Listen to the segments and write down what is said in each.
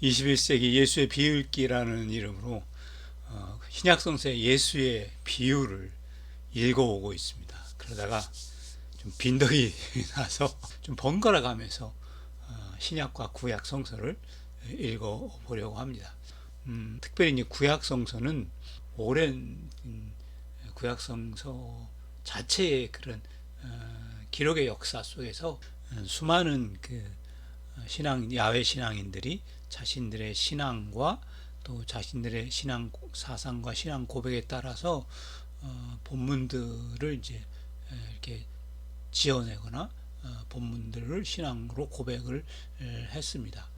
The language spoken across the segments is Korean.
21세기 예수의 비유기라는 이름으로 신약성서의 예수의 비유를 읽어오고 있습니다. 그러다가 좀 빈덕이 나서 좀 번갈아 가면서 신약과 구약 성서를 읽어보려고 합니다. 특별히 이제 구약 성서는 오랜 구약 성서 자체의 그런 기록의 역사 속에서 수많은 야훼 신앙인들이 자신들의 신앙과 또 자신들의 신앙 사상과 신앙 고백에 따라서 본문들을 이제 이렇게 지어내거나 본문들을 신앙으로 고백을 했습니다.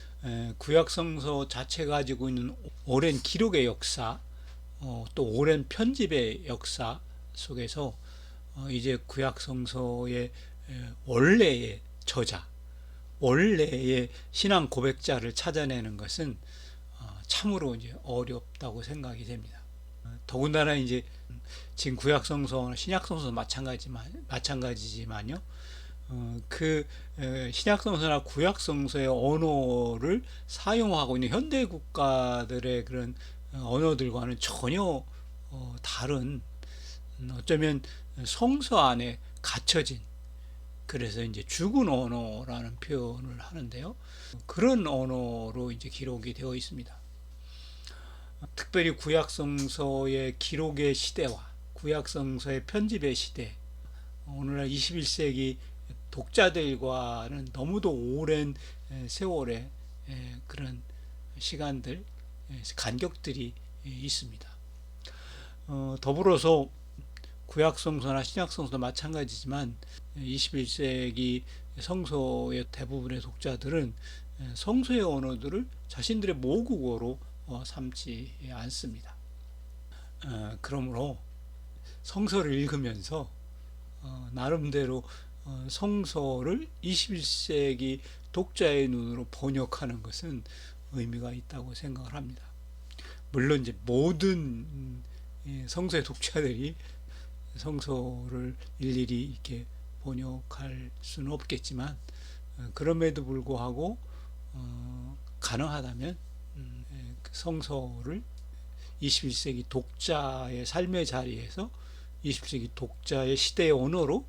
구약 성서 자체 가지고 있는 오랜 기록의 역사, 또 오랜 편집의 역사 속에서 이제 구약 성서의 원래의 저자, 원래의 신앙 고백자를 찾아내는 것은 참으로 이제 어렵다고 생각이 됩니다. 더군다나 이제 지금 구약 성서나 신약 성서 마찬가지지만요. 신약 성서나 구약 성서의 언어를 사용하고 있는 현대 국가들의 그런 언어들과는 전혀 다른, 어쩌면 성서 안에 갇혀진, 그래서 이제 죽은 언어라는 표현을 하는데요. 그런 언어로 이제 기록이 되어 있습니다. 특별히 구약성서의 기록의 시대와 구약성서의 편집의 시대, 오늘날 21세기 독자들과는 너무도 오랜 세월의 그런 시간들, 간격들이 있습니다. 더불어서 구약성서나 신약성서도 마찬가지지만 21세기 성서의 대부분의 독자들은 성서의 언어들을 자신들의 모국어로 삼지 않습니다. 그러므로 성서를 읽으면서 나름대로 성서를 21세기 독자의 눈으로 번역하는 것은 의미가 있다고 생각을 합니다. 물론 이제 모든 성서의 독자들이 성서를 일일이 이렇게 번역할 수는 없겠지만, 그럼에도 불구하고 가능하다면 성서를 21세기 독자의 삶의 자리에서 20세기 독자의 시대의 언어로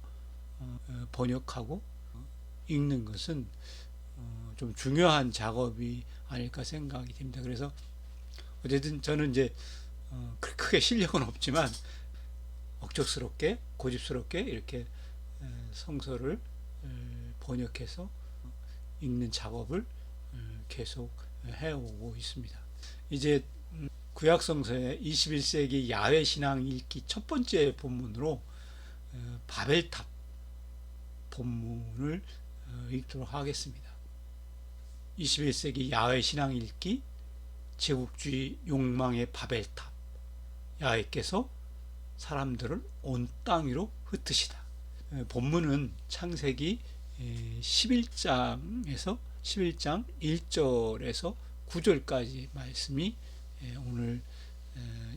번역하고 읽는 것은 좀 중요한 작업이 아닐까 생각이 됩니다. 그래서 어쨌든 저는 이제 크게 실력은 없지만 억척스럽게 고집스럽게 이렇게 성서를 번역해서 읽는 작업을 계속 해오고 있습니다. 이제 구약성서의 21세기 야훼 신앙 읽기 첫 번째 본문으로 바벨탑 본문을 읽도록 하겠습니다. 21세기 야훼 신앙 읽기 제국주의 욕망의 바벨탑. 야훼께서 사람들을 온 땅 위로 흩으시다. 본문은 창세기 11장 1절에서 9절까지 말씀이 오늘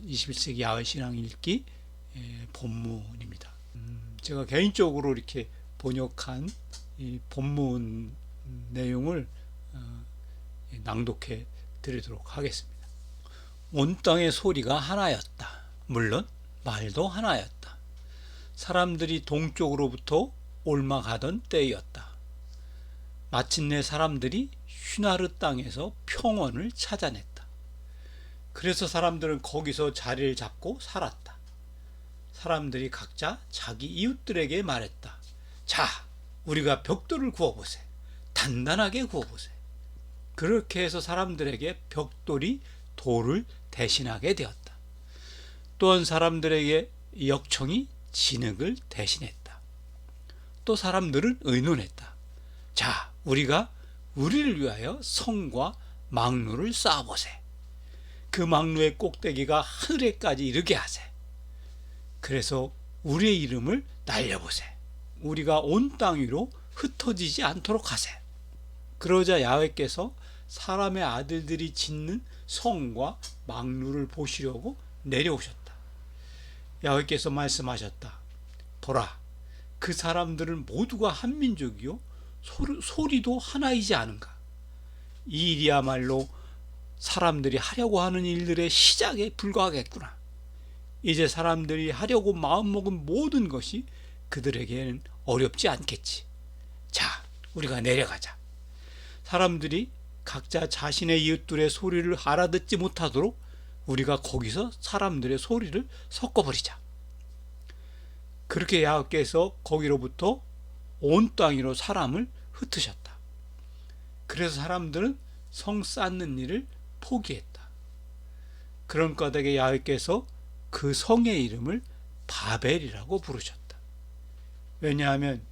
21세기 야훼 신앙 읽기 본문입니다. 제가 개인적으로 이렇게 번역한 이 본문 내용을 낭독해 드리도록 하겠습니다. 온 땅의 소리가 하나였다. 물론 말도 하나였다. 사람들이 동쪽으로부터 옮아가던 때였다. 마침내 사람들이 쉬나르 땅에서 평원을 찾아냈다. 그래서 사람들은 거기서 자리를 잡고 살았다. 사람들이 각자 자기 이웃들에게 말했다. 자, 우리가 벽돌을 구워보세. 단단하게 구워보세. 그렇게 해서 사람들에게 벽돌이 돌을 대신하게 되었다. 또한 사람들에게 역청이 진흙을 대신했다. 또 사람들은 의논했다. 자, 우리가 우리를 위하여 성과 망루를 쌓아보세. 그 망루의 꼭대기가 하늘에까지 이르게 하세. 그래서 우리의 이름을 날려보세. 우리가 온 땅 위로 흩어지지 않도록 하세. 그러자 야훼께서 사람의 아들들이 짓는 성과 망루를 보시려고 내려오셨다. 야훼께서 말씀하셨다. 보라, 그 사람들은 모두가 한 민족이요 소리도 하나이지 않은가. 이 일이야말로 사람들이 하려고 하는 일들의 시작에 불과하겠구나. 이제 사람들이 하려고 마음먹은 모든 것이 그들에게는 어렵지 않겠지. 자, 우리가 내려가자. 사람들이 각자 자신의 이웃들의 소리를 알아듣지 못하도록 우리가 거기서 사람들의 소리를 섞어버리자. 그렇게 야훼께서 거기로부터 온 땅 위로 사람을 흩으셨다. 그래서 사람들은 성 쌓는 일을 포기했다. 그런 까닭에 야훼께서 그 성의 이름을 바벨이라고 부르셨다. 왜냐하면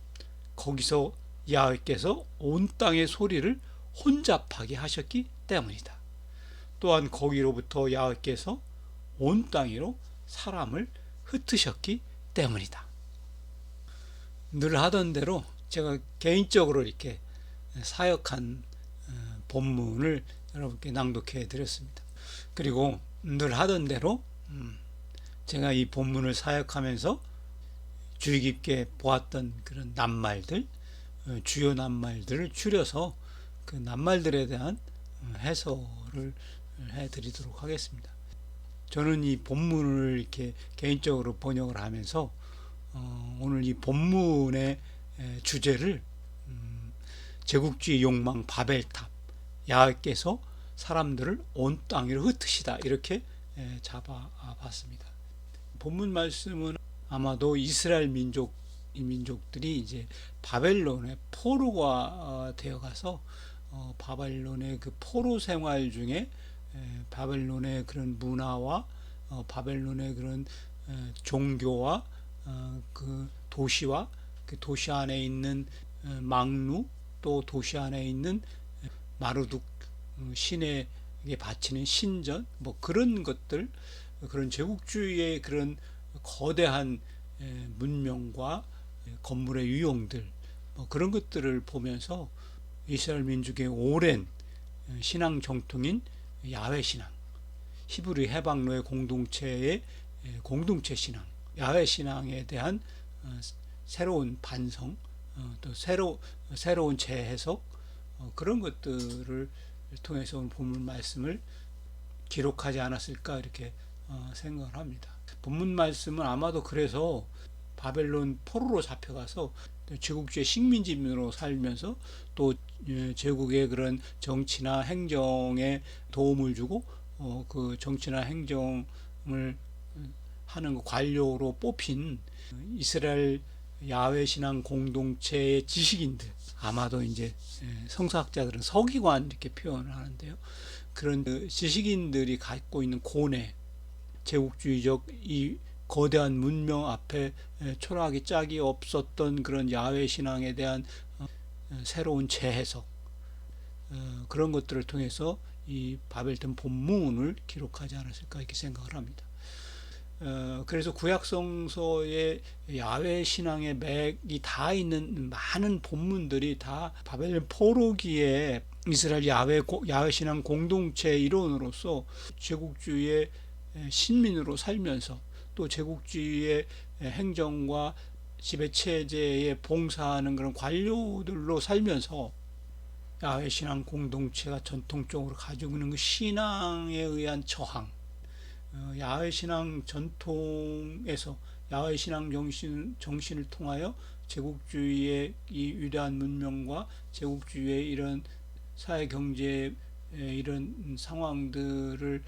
거기서 야훼께서 온 땅의 소리를 혼잡하게 하셨기 때문이다. 또한 거기로부터 야훼께서 온 땅 위로 사람을 흩으셨기 때문이다. 늘 하던 대로 제가 개인적으로 이렇게 사역한 본문을 여러분께 낭독해 드렸습니다. 그리고 늘 하던 대로 제가 이 본문을 사역하면서 주의 깊게 보았던 그런 낱말들, 주요 낱말들을 추려서 그 낱말들에 대한 해설을 해드리도록 하겠습니다. 저는 이 본문을 이렇게 개인적으로 번역을 하면서 오늘 이 본문의 주제를 제국주의 욕망 바벨탑, 야훼께서 사람들을 온 땅 위로 흩으시다, 이렇게 잡아봤습니다. 본문 말씀은 아마도 이스라엘 민족들이 이제 바벨론의 포로가 되어가서 바벨론의 그 포로 생활 중에 바벨론의 그런 문화와 바벨론의 그런 종교와 그 도시와 그 도시 안에 있는 망루, 또 도시 안에 있는 마르둑 신에게 바치는 신전, 뭐 그런 것들, 그런 제국주의의 그런 거대한 문명과 건물의 유형들, 뭐 그런 것들을 보면서 이스라엘 민족의 오랜 신앙 정통인 야훼 신앙, 히브리 해방로의 공동체의 공동체 신앙, 야훼 신앙에 대한 새로운 반성, 또 새로운 재해석, 그런 것들을 통해서 오늘 본문 말씀을 기록하지 않았을까, 이렇게 생각을 합니다. 본문 말씀은 아마도 그래서 바벨론 포로로 잡혀가서 제국주의 식민지민으로 살면서 또 제국의 그런 정치나 행정에 도움을 주고 그 정치나 행정을 하는 관료로 뽑힌 이스라엘 야훼 신앙 공동체의 지식인들, 아마도 이제 성서학자들은 서기관 이렇게 표현을 하는데요. 그런 지식인들이 갖고 있는 고뇌, 제국주의적 이 거대한 문명 앞에 초라하기 짝이 없었던 그런 야훼 신앙에 대한 새로운 재해석, 그런 것들을 통해서 이 바벨탑 본문을 기록하지 않았을까, 이렇게 생각을 합니다. 그래서 구약성서의 야훼 신앙의 맥이 다 있는 많은 본문들이 다 바벨론 포로기에 이스라엘 야훼 신앙 공동체의 일원으로서 제국주의의 신민으로 살면서 또 제국주의의 행정과 지배체제에 봉사하는 그런 관료들로 살면서 야훼 신앙 공동체가 전통적으로 가지고 있는 그 신앙에 의한 저항, 야훼 신앙 전통에서 야훼 신앙 정신을 통하여 제국주의의 이 위대한 문명과 제국주의의 이런 사회 경제의 이런 상황들을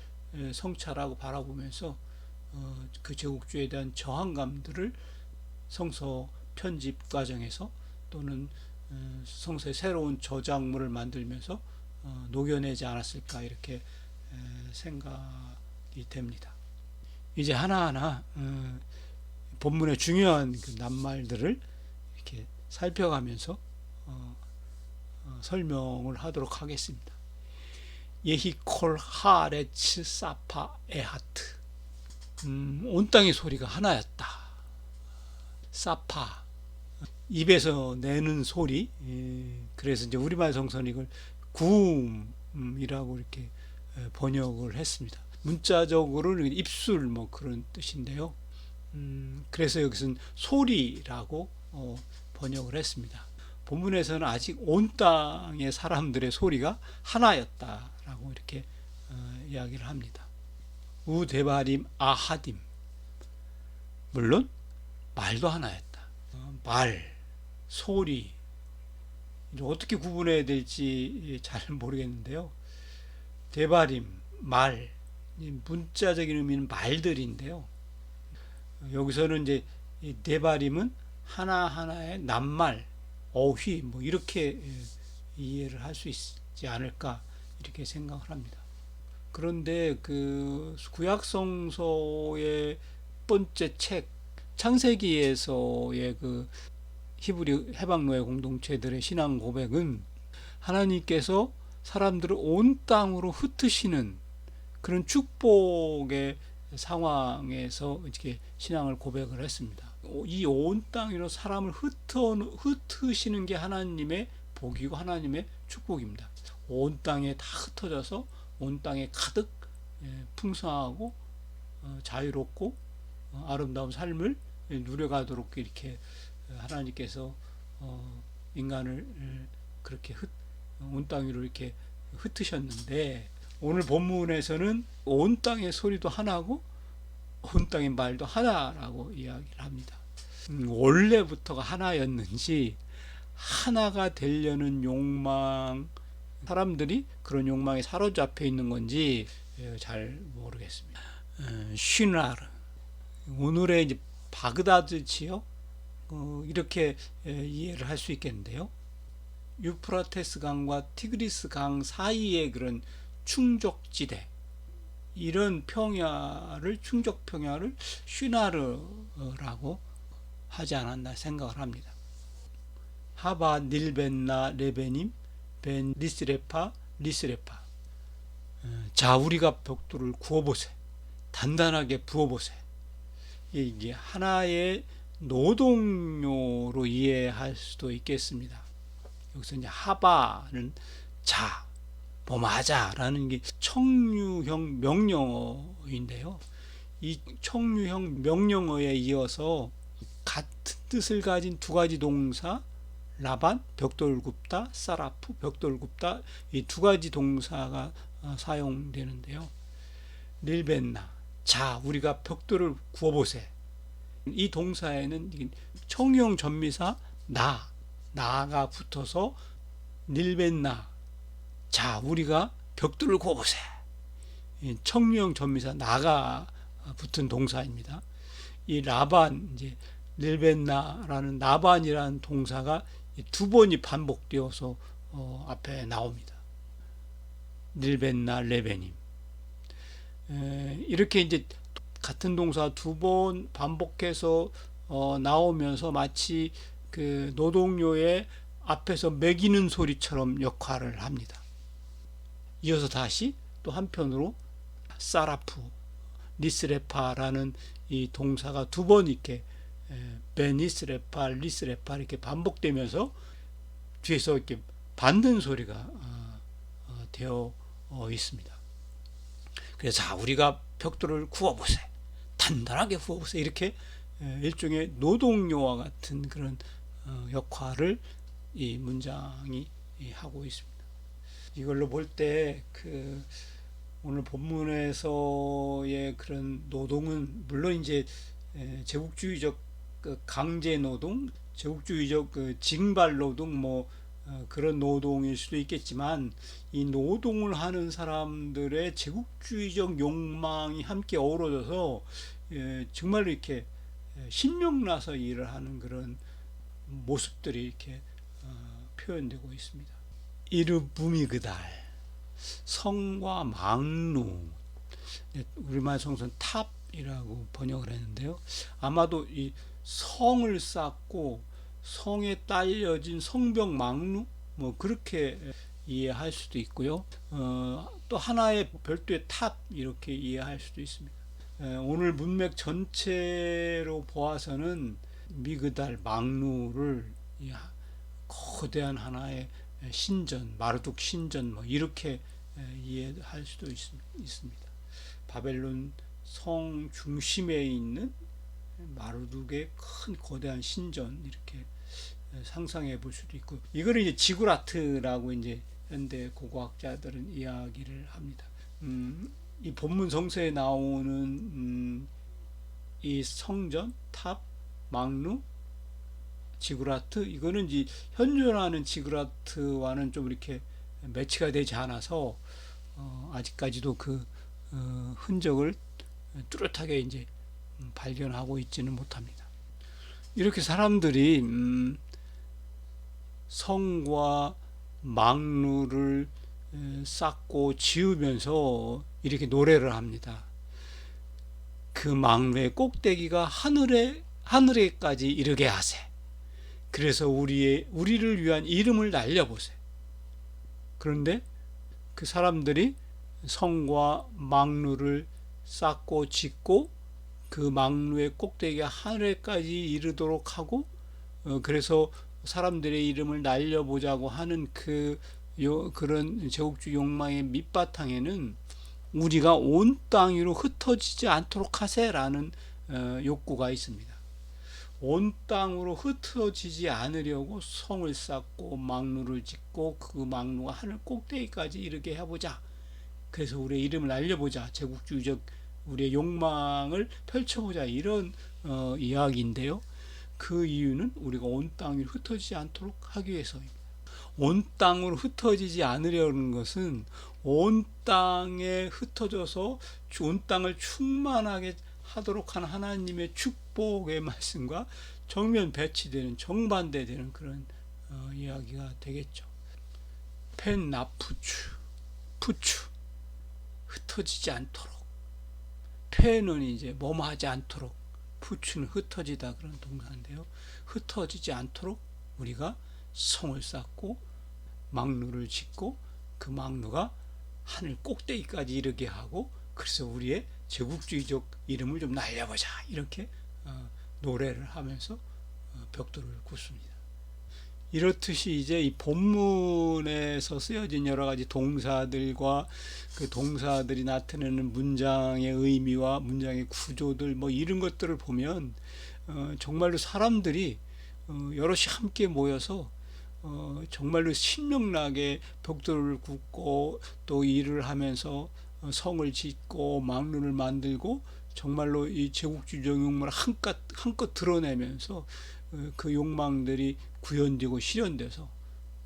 성찰하고 바라보면서 그 제국주의에 대한 저항감들을 성서 편집 과정에서 또는 성서의 새로운 저작물을 만들면서 녹여내지 않았을까, 이렇게 생각이 됩니다. 이제 하나하나 본문의 중요한 그 낱말들을 이렇게 살펴가면서 설명을 하도록 하겠습니다. 예히콜 하레츠 사파 에하트, 온 땅의 소리가 하나였다. 사파, 입에서 내는 소리, 그래서 이제 우리말 성서는 이걸 구음이라고 이렇게 번역을 했습니다. 문자적으로는 입술 뭐 그런 뜻인데요. 그래서 여기서는 소리라고 번역을 했습니다. 본문에서는 아직 온 땅의 사람들의 소리가 하나였다라고 이렇게 이야기를 합니다. 우데바림 아하딤, 물론 말도 하나였다. 말, 소리, 어떻게 구분해야 될지 잘 모르겠는데요. 데바림, 말, 문자적인 의미는 말들인데요. 여기서는 이제 이 데바림은 하나하나의 낱말, 어휘, 뭐 이렇게 이해를 할 수 있지 않을까 이렇게 생각을 합니다. 그런데 그 구약 성서의 번째 책 창세기에서의 그 히브리 해방노예 공동체들의 신앙 고백은 하나님께서 사람들을 온 땅으로 흩으시는 그런 축복의 상황에서 이렇게 신앙을 고백을 했습니다. 이 온 땅으로 사람을 흩으시는 게 하나님의 복이고 하나님의 축복입니다. 온 땅에 다 흩어져서 온 땅에 가득 풍성하고 자유롭고 아름다운 삶을 누려가도록 이렇게 하나님께서 인간을 그렇게 온 땅 위로 이렇게 흩으셨는데, 오늘 본문에서는 온 땅의 소리도 하나고 온 땅의 말도 하나라고 이야기를 합니다. 원래부터가 하나였는지 하나가 되려는 욕망, 사람들이 그런 욕망에 사로잡혀 있는 건지 잘 모르겠습니다. 쉬나르, 오늘의 이제 바그다드 지역, 이렇게 이해를 할 수 있겠는데요. 유프라테스 강과 티그리스 강 사이의 그런 충족지대, 이런 평야를, 충족 평야를 쉬나르라고 하지 않았나 생각을 합니다. 하바 닐벤나 레베님 벤 리스레파 리스레파, 자 우리가 벽돌을 구워보세, 단단하게 부어보세. 이게 하나의 노동요로 이해할 수도 있겠습니다. 여기서 이제 하바는 자, 뭐 맞아라는 게 청유형 명령어인데요. 이 청유형 명령어에 이어서 같은 뜻을 가진 두 가지 동사, 라반, 벽돌 굽다, 사라프, 벽돌 굽다, 이 두 가지 동사가 사용되는데요. 릴벤나, 자 우리가 벽돌을 구워보세. 이 동사에는 청유형 전미사 나가 붙어서 닐벤나, 자 우리가 벽돌을 구워보세. 청유형 전미사 나가 붙은 동사입니다. 이 라반, 이제 닐벤나라는 라반이라는 동사가 두 번이 반복되어서 앞에 나옵니다. 닐벤나 레베님, 이렇게 이제 같은 동사 두 번 반복해서 나오면서 마치 그 노동요의 앞에서 매기는 소리처럼 역할을 합니다. 이어서 다시 또 한편으로 사라프, 리스레파라는 이 동사가 두 번 이렇게 베니스레파, 리스레파 이렇게 반복되면서 뒤에서 이렇게 받는 소리가 되어 있습니다. 그래서 자 우리가 벽돌을 구워보세, 단단하게 구워보세, 이렇게 일종의 노동요와 같은 그런 역할을 이 문장이 하고 있습니다. 이걸로 볼 때 그 오늘 본문에서의 그런 노동은 물론 이제 제국주의적 그 강제 노동, 제국주의적 그 징발 노동, 뭐 그런 노동일 수도 있겠지만, 이 노동을 하는 사람들의 제국주의적 욕망이 함께 어우러져서 정말 이렇게 신명나서 일을 하는 그런 모습들이 이렇게 표현되고 있습니다. 이르부미그달, 성과 망루, 우리말 성서는 탑이라고 번역을 했는데요. 아마도 이 성을 쌓고 성에 딸려진 성벽 망루, 뭐 그렇게 이해할 수도 있고요. 또 하나의 별도의 탑, 이렇게 이해할 수도 있습니다. 오늘 문맥 전체로 보아서는 미그달 망루를 거대한 하나의 신전, 마르둑 신전, 뭐 이렇게 이해할 수도 있습니다. 바벨론 성 중심에 있는 마르둑의 큰 거대한 신전, 이렇게 상상해 볼 수도 있고, 이거를 이제 지구라트라고 이제 현대 고고학자들은 이야기를 합니다. 이 본문 성서에 나오는 이 성전, 탑, 망루, 지구라트, 이거는 이제 현존하는 지구라트와는 좀 이렇게 매치가 되지 않아서 아직까지도 그 흔적을 뚜렷하게 이제 발견하고 있지는 못합니다. 이렇게 사람들이 성과 망루를 쌓고 지으면서 이렇게 노래를 합니다. 그 망루의 꼭대기가 하늘에까지 이르게 하세. 그래서 우리를 위한 이름을 날려보세. 그런데 그 사람들이 성과 망루를 쌓고 짓고 그 망루의 꼭대기가 하늘에까지 이르도록 하고 그래서 사람들의 이름을 날려보자고 하는 그런 제국주의 욕망의 밑바탕에는 우리가 온 땅 위로 흩어지지 않도록 하세라는 욕구가 있습니다. 온 땅으로 흩어지지 않으려고 성을 쌓고 망루를 짓고 그 망루가 하늘 꼭대기까지 이르게 해보자. 그래서 우리의 이름을 알려보자. 제국주의적 우리의 욕망을 펼쳐보자. 이런 이야기인데요. 그 이유는 우리가 온 땅 위로 흩어지지 않도록 하기 위해서입니다. 온 땅으로 흩어지지 않으려는 것은 온 땅에 흩어져서 온 땅을 충만하게 하도록 하는 하나님의 축복의 말씀과 정면 배치되는 정반대되는 그런 이야기가 되겠죠. 펜나푸추, 푸추, 흩어지지 않도록. 펜은 이제 뭐뭐하지 않도록, 푸추는 흩어지다 그런 동사인데요. 흩어지지 않도록 우리가 성을 쌓고 망루를 짓고 그 망루가 하늘 꼭대기까지 이르게 하고 그래서 우리의 제국주의적 이름을 좀 날려보자 이렇게 노래를 하면서 벽돌을 굽습니다. 이렇듯이 이제 이 본문에서 쓰여진 여러 가지 동사들과 그 동사들이 나타내는 문장의 의미와 문장의 구조들 뭐 이런 것들을 보면 정말로 사람들이 여럿이 함께 모여서 정말로 신명나게 벽돌을 굽고 또 일을 하면서 성을 짓고 망루를 만들고 정말로 이 제국주의적 욕망을 한껏 드러내면서 그 욕망들이 구현되고 실현돼서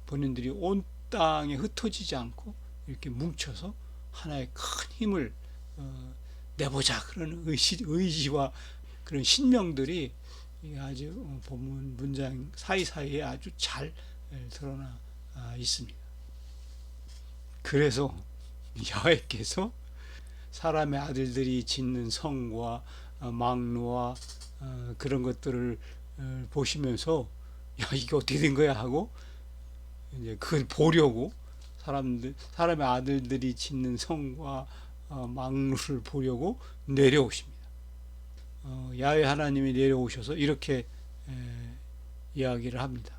본인들이 온 땅에 흩어지지 않고 이렇게 뭉쳐서 하나의 큰 힘을 내보자 그런 의지와 그런 신명들이 아주 본문 문장 사이사이에 아주 잘 드러나 있습니다. 그래서 야훼께서 사람의 아들들이 짓는 성과 망루와 그런 것들을 보시면서 야 이게 어떻게 된 거야 하고 이제 그걸 보려고 사람의 아들들이 짓는 성과 망루를 보려고 내려오십니다. 야훼 하나님이 내려오셔서 이렇게 이야기를 합니다.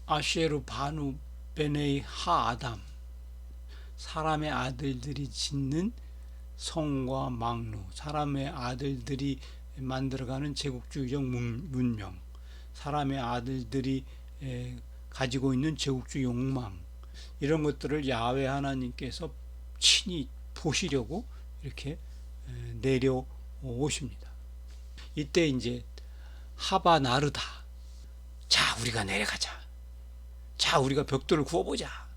아쉐르 바누 베네이 하아담 사람의 아들들이 짓는 성과 망루, 사람의 아들들이 만들어가는 제국주의적 문명, 사람의 아들들이 가지고 있는 제국주의 욕망 이런 것들을 야훼 하나님께서 친히 보시려고 이렇게 내려오십니다. 이때 이제 하바 나르다. 자, 우리가 내려가자. 자, 우리가 벽돌을 구워보자.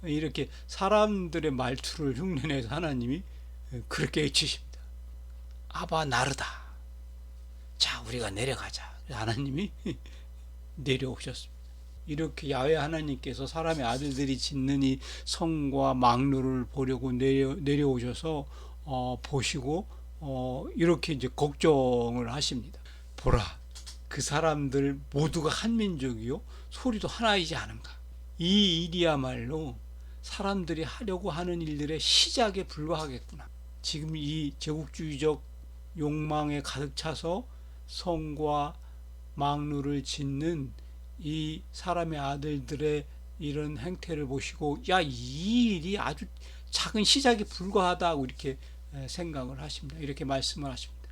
이렇게 사람들의 말투를 흉내내서 하나님이 그렇게 외치십니다. 아바 나르다. 자, 우리가 내려가자. 하나님이 내려오셨습니다. 이렇게 야훼 하나님께서 사람의 아들들이 짓는 이 성과 망루를 보려고 내려오셔서 보시고 이렇게 이제 걱정을 하십니다. 보라, 그 사람들 모두가 한 민족이요 소리도 하나이지 않은가. 이 일이야말로 사람들이 하려고 하는 일들의 시작에 불과하겠구나. 지금 이 제국주의적 욕망에 가득 차서 성과 망루를 짓는 이 사람의 아들들의 이런 행태를 보시고 야, 이 일이 아주 작은 시작에 불과하다고 이렇게 생각을 하십니다. 이렇게 말씀을 하십니다.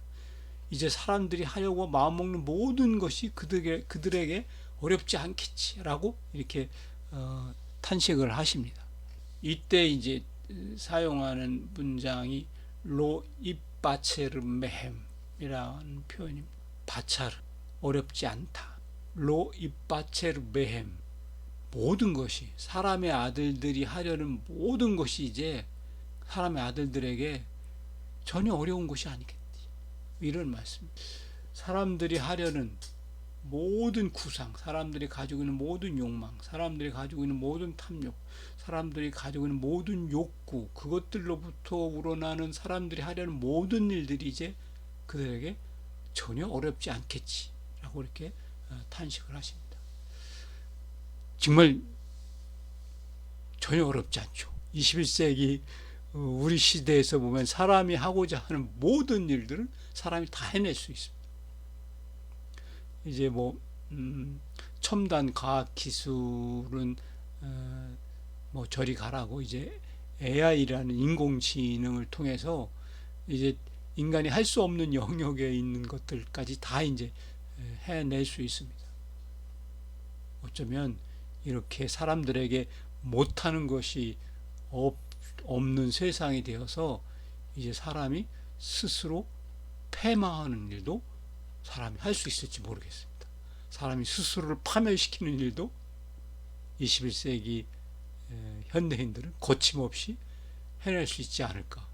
이제 사람들이 하려고 마음먹는 모든 것이 그들에게 어렵지 않겠지라고 이렇게 탄식을 하십니다. 이때 이제 사용하는 문장이 로 입바체르 메헴이라는 표현입니다. 바차르 어렵지 않다. 로 입바체르 메헴 모든 것이 사람의 아들들이 하려는 모든 것이 이제 사람의 아들들에게 전혀 어려운 것이 아니겠지. 이런 말씀. 사람들이 하려는 모든 구상, 사람들이 가지고 있는 모든 욕망, 사람들이 가지고 있는 모든 탐욕, 사람들이 가지고 있는 모든 욕구, 그것들로부터 우러나는 사람들이 하려는 모든 일들이 이제 그들에게 전혀 어렵지 않겠지라고 이렇게 탄식을 하십니다. 정말 전혀 어렵지 않죠. 21세기 우리 시대에서 보면 사람이 하고자 하는 모든 일들은 사람이 다 해낼 수 있습니다. 이제 뭐 첨단 과학 기술은 뭐 저리 가라고 이제 AI라는 인공지능을 통해서 이제 인간이 할 수 없는 영역에 있는 것들까지 다 이제 해낼 수 있습니다. 어쩌면 이렇게 사람들에게 못하는 것이 없는 세상이 되어서 이제 사람이 스스로 패망하는 일도 사람이 할 수 있을지 모르겠습니다. 사람이 스스로를 파멸시키는 일도 21세기 현대인들은 거침없이 해낼 수 있지 않을까.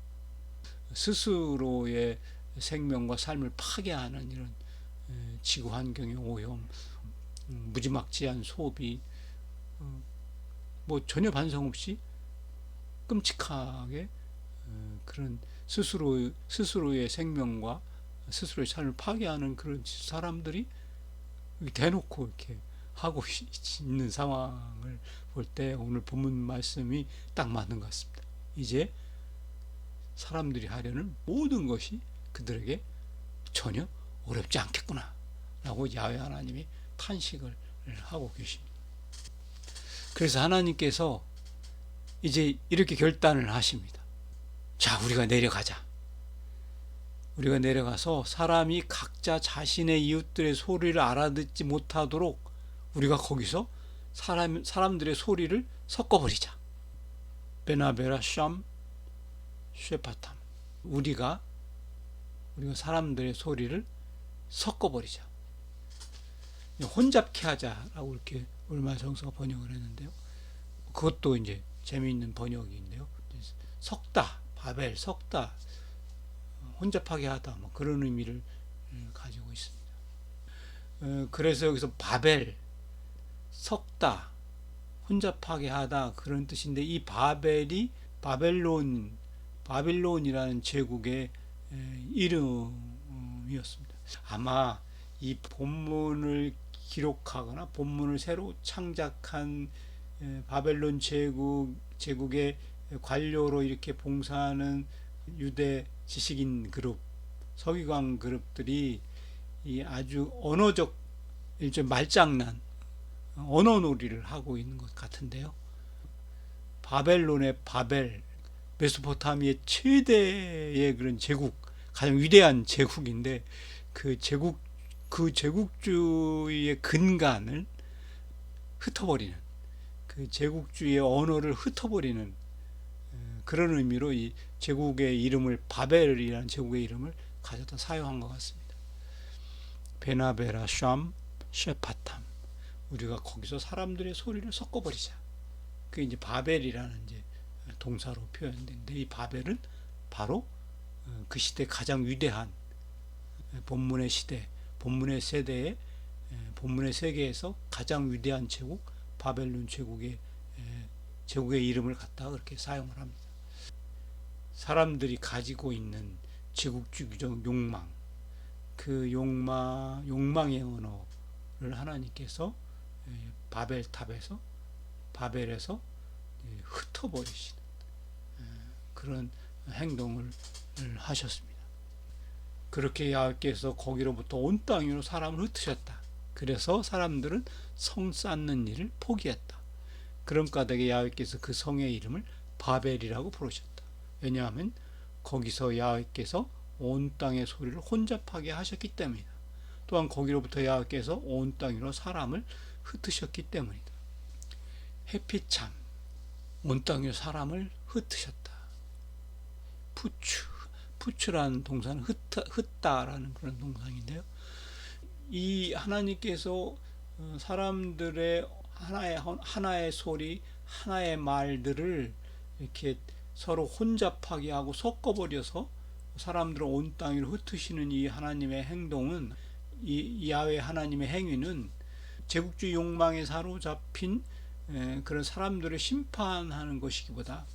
스스로의 생명과 삶을 파괴하는 이런 지구 환경의 오염, 무지막지한 소비, 뭐 전혀 반성 없이 끔찍하게 그런 스스로의 생명과 스스로의 삶을 파괴하는 그런 사람들이 대놓고 이렇게 하고 있는 상황을 볼 때 오늘 본문 말씀이 딱 맞는 것 같습니다. 이제 사람들이 하려는 모든 것이 그들에게 전혀 어렵지 않겠구나 라고 야훼 하나님이 탄식을 하고 계십니다. 그래서 하나님께서 이제 이렇게 결단을 하십니다. 자, 우리가 내려가자. 우리가 내려가서 사람이 각자 자신의 이웃들의 소리를 알아듣지 못하도록 우리가 거기서 사람들의 소리를 섞어버리자. 베나베라 샴 쉐파탐. 우리가 사람들의 소리를 섞어버리자. 혼잡케 하자라고 이렇게 얼마 정서가 번역을 했는데요. 그것도 이제 재미있는 번역인데요. 섞다, 바벨, 섞다, 혼잡하게 하다, 뭐 그런 의미를 가지고 있습니다. 그래서 여기서 바벨, 섞다, 혼잡하게 하다 그런 뜻인데 이 바벨이 바빌론이라는 제국의 이름이었습니다. 아마 이 본문을 기록하거나 본문을 새로 창작한 바벨론 제국의 관료로 이렇게 봉사하는 유대 지식인 그룹, 서기관 그룹들이 이 아주 언어적 일종의 말장난, 언어놀이를 하고 있는 것 같은데요. 바벨론의 바벨, 메소포타미아의 최대의 그런 제국, 가장 위대한 제국인데 그 제국주의의 근간을 흩어버리는, 그 제국주의의 언어를 흩어버리는 그런 의미로 이 제국의 이름을 바벨이라는 제국의 이름을 가져다 사용한 것 같습니다. 베나베라 샴 쉐파탐. 우리가 거기서 사람들의 소리를 섞어버리자. 그게 이제 바벨이라는 이제 동사로 표현되는데 이 바벨은 바로 그 시대 가장 위대한 본문의 시대, 본문의 세대에 본문의 세계에서 가장 위대한 제국 바벨론 제국의 이름을 갖다가 그렇게 사용을 합니다. 사람들이 가지고 있는 제국주의적 욕망, 그 욕망의 언어를 하나님께서 바벨에서 흩어버리시는 그런 행동을 하셨습니다. 그렇게 야훼께서 거기로부터 온 땅 위로 사람을 흩으셨다. 그래서 사람들은 성 쌓는 일을 포기했다. 그런 까닭에 야훼께서 그 성의 이름을 바벨이라고 부르셨다. 왜냐하면 거기서 야훼께서 온 땅의 소리를 혼잡하게 하셨기 때문이다. 또한 거기로부터 야훼께서 온 땅 위로 사람을 흩으셨기 때문이다. 햇빛참, 온 땅 위로 사람을 흩으셨다. 푸추라는 동사는 흩다라는 그런 동사인데요. 이 하나님께서 사람들의 하나의 소리, 하나의 말들을 이렇게 서로 혼잡하게 하고 섞어버려서 사람들을 온 땅 위로 흩으시는 이 하나님의 행동은, 이 야훼 하나님의 행위는 제국주의 욕망에 사로잡힌 그런 사람들을 심판하는 것이기보다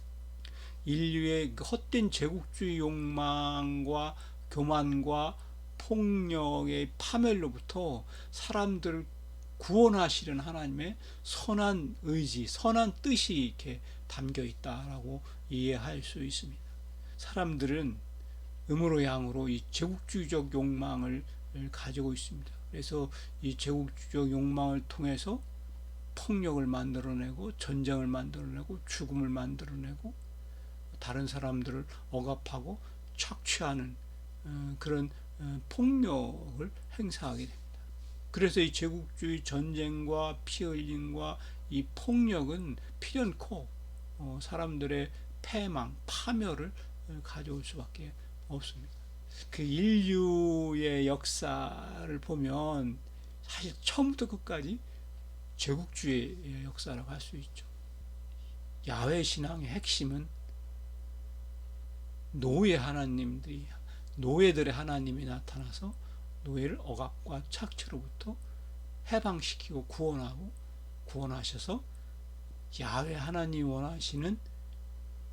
인류의 헛된 제국주의 욕망과 교만과 폭력의 파멸로부터 사람들을 구원하시려는 하나님의 선한 의지, 선한 뜻이 이렇게 담겨 있다라고 이해할 수 있습니다. 사람들은 음으로 양으로 이 제국주의적 욕망을 가지고 있습니다. 그래서 이 제국주의적 욕망을 통해서 폭력을 만들어내고 전쟁을 만들어내고 죽음을 만들어내고 다른 사람들을 억압하고 착취하는 그런 폭력을 행사하게 됩니다. 그래서 이 제국주의 전쟁과 피 흘림과 이 폭력은 필연코 사람들의 패망, 파멸을 가져올 수밖에 없습니다. 그 인류의 역사를 보면 사실 처음부터 끝까지 제국주의의 역사라고 할 수 있죠. 야훼 신앙의 핵심은 노예들의 하나님이 나타나서 노예를 억압과 착취로부터 해방시키고 구원하셔서 야훼 하나님이 원하시는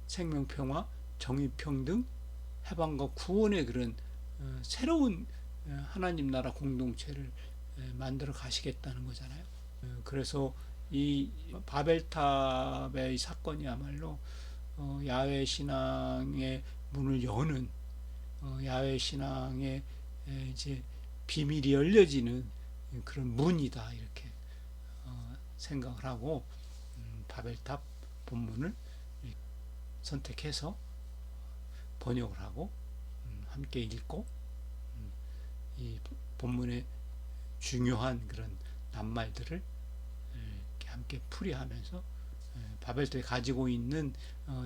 생명평화, 정의평등, 해방과 구원의 그런 새로운 하나님 나라 공동체를 만들어 가시겠다는 거잖아요. 그래서 이 바벨탑의 사건이야말로 야훼 신앙의 문을 여는, 야훼 신앙의 이제 비밀이 열려지는 그런 문이다, 이렇게 생각을 하고 바벨탑 본문을 선택해서 번역을 하고 함께 읽고 이 본문의 중요한 그런 낱말들을 이렇게 함께 풀이하면서 바벨탑이 가지고 있는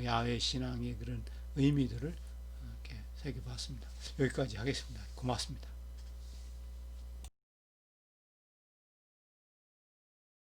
야훼 신앙의 그런 의미들을 이렇게 새겨봤습니다. 여기까지 하겠습니다. 고맙습니다.